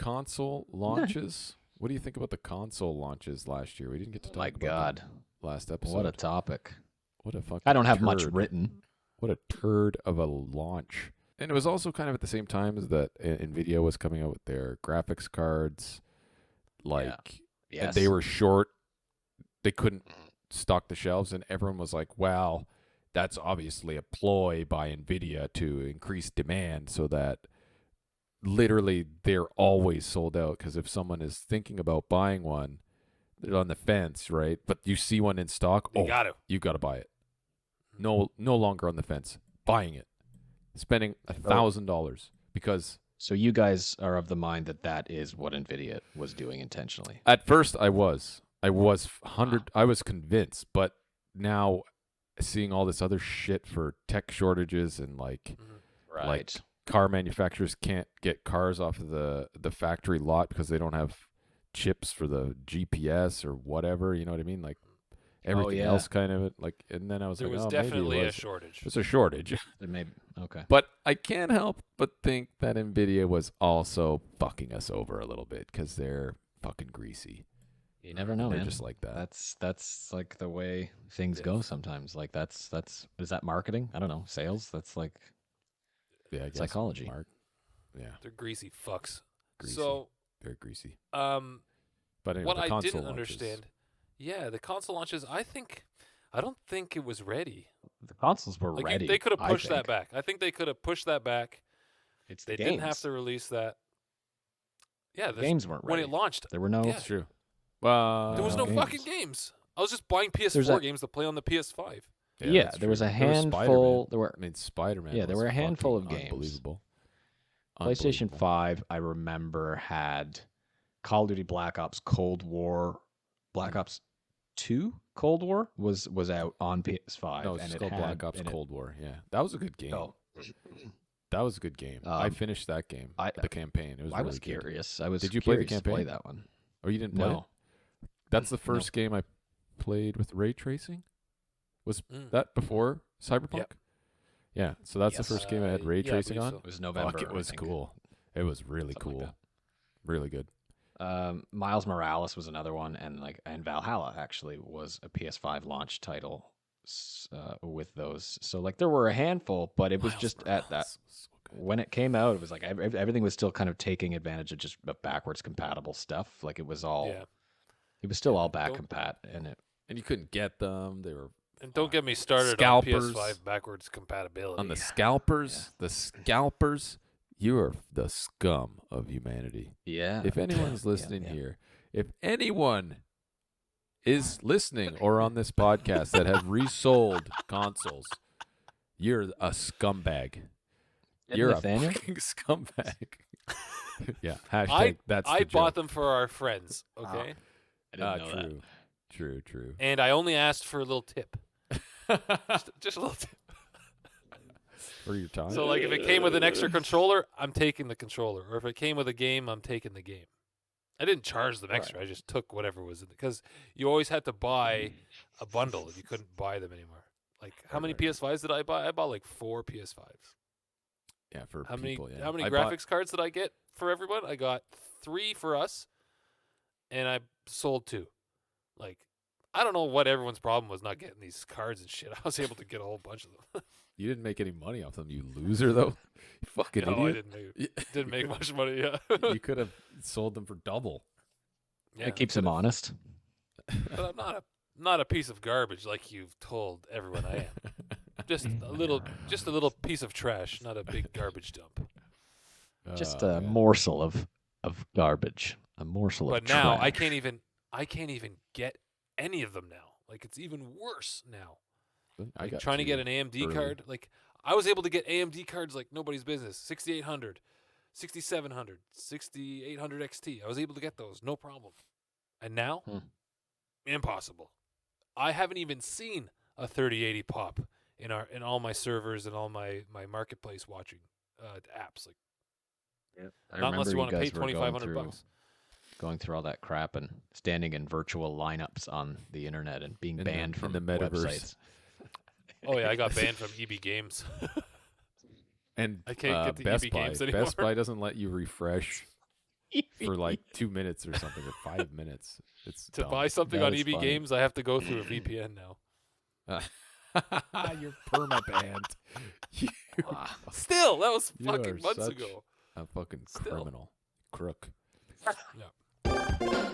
console launches. What do you think about the console launches last year? We didn't get to talk about them last episode. What a topic. What a fucking I don't have turd. much written. What a turd of a launch. And it was also kind of at the same time as that NVIDIA was coming out with their graphics cards. Like, Yes. they were short. They couldn't stock the shelves, and everyone was like, wow, that's obviously a ploy by NVIDIA to increase demand so that literally they're always sold out. Because if someone is thinking about buying one, they're on the fence, right? But you see one in stock, you got to buy it. No longer on the fence. Buying it. Spending $1,000 because... So you guys are of the mind that that is what NVIDIA was doing intentionally? At first, I was convinced, but now seeing all this other shit for tech shortages and like car manufacturers can't get cars off of the factory lot because they don't have chips for the GPS or whatever. You know what I mean? Like everything else, kind of it. Like, and then I was there like, was definitely a shortage. It's a shortage. It may okay, but I can't help but think that NVIDIA was also fucking us over a little bit because they're fucking greasy. You never know, They're man. just like that. That's like the way things go sometimes. Like that's is that marketing? I don't know. Sales? That's like I guess psychology. Yeah. They're greasy fucks. Greasy. So very greasy. But anyway, what I console didn't launches. understand, the console launches. I don't think it was ready. The consoles were Like ready. they could have I pushed that think. back. I think they could have pushed that back. It's They the didn't have games. to release that. Yeah, The games weren't when ready. it launched. There were no. Yeah. It's true. Well, There was no games. fucking games. I was just buying PS4 There's a- games to play on the PS5. Yeah, that's there was true. a There was handful. Spider-Man. There were I mean, Spider-Man. Yeah, there was were a handful fucking of games. Unbelievable. PlayStation Unbelievable. 5, I remember, had Call of Duty Black Ops Cold War. Black Ops 2 Cold War was out on PS5. No, it's and just it called had, Black Ops and it- Cold War. Yeah, that was a good game. Oh. That was a good game. I Um, finished that game. I- the campaign. It was. I really was good. curious. I was. Did you play the curious to play campaign? that one? Or you didn't play No. it? That's the first game I played with ray tracing. Was Mm. that before Cyberpunk? Yep. Yeah. So that's the Yes. first game I had ray Yeah, I tracing believe on. so. It was November. Fuck, it was I think. cool. It was really Something like cool. Really good. Miles Morales was another one, and Valhalla actually was a PS5 launch title with those. So like there were a handful, but it was Miles just Morales at that was so good. when it came out, it was like everything was still kind of taking advantage of just backwards compatible stuff. Like it was all, it was still all back Don't- compat, and it. And you couldn't get them. They were And don't get me started Scalpers. on PS5 backwards compatibility. on the scalpers. The scalpers. You are the scum of humanity. Yeah. If anyone's Yeah, listening yeah. here, if anyone is listening or on this podcast that have resold consoles, you're a scumbag. You're Nathaniel? a fucking scumbag. Yeah. Hashtag that's I the bought joke. them for our friends, okay? I didn't know that. True. And I only asked for a little tip. Just a little tip. For your time. So, like, if it came with an extra controller, I'm taking the controller. Or if it came with a game, I'm taking the game. I didn't charge them extra. I just took whatever was in it. Because you always had to buy a bundle. You couldn't buy them anymore. Like, how many PS5s did I buy? I bought, like, 4 PS5s. Yeah, for How people. many Yeah. how many I graphics cards did I get for everyone? I got 3 for us, and I sold 2. Like, I don't know what everyone's problem was not getting these cards and shit. I was able to get a whole bunch of them. You didn't make any money off them, you loser, though. You fucking No, I idiot. didn't make much money. Yeah, You could have sold them for double. yeah. It keeps him honest. But I'm not a piece of garbage like you've told everyone I am. Just a little piece of trash, not a big garbage dump. Just Oh, a man. morsel of garbage. A morsel But of now trash. I can't even get any of them now. Like, it's even worse now. I Like, got trying to get two an AMD early. card. Like, I was able to get AMD cards like nobody's business. 6800, 6700, 6800 XT. I was able to get those, no problem. And now, impossible. I haven't even seen a 3080 pop in all my servers and all my marketplace watching apps. Like, I not unless remember you want to pay guys were $2,500. going through all that crap and standing in virtual lineups on the internet and being In banned from the metaverse. websites. Oh yeah, I got banned from EB Games. And I can't get the Best EB Buy. games anymore. Best Buy doesn't let you refresh for like 2 minutes or something, or 5 minutes. It's To dumb. buy something That on is EB funny. Games, I have to go through a VPN now. You're perma-banned. You, Still, that was you are fucking months such ago. a fucking Still. criminal. Crook. Yeah.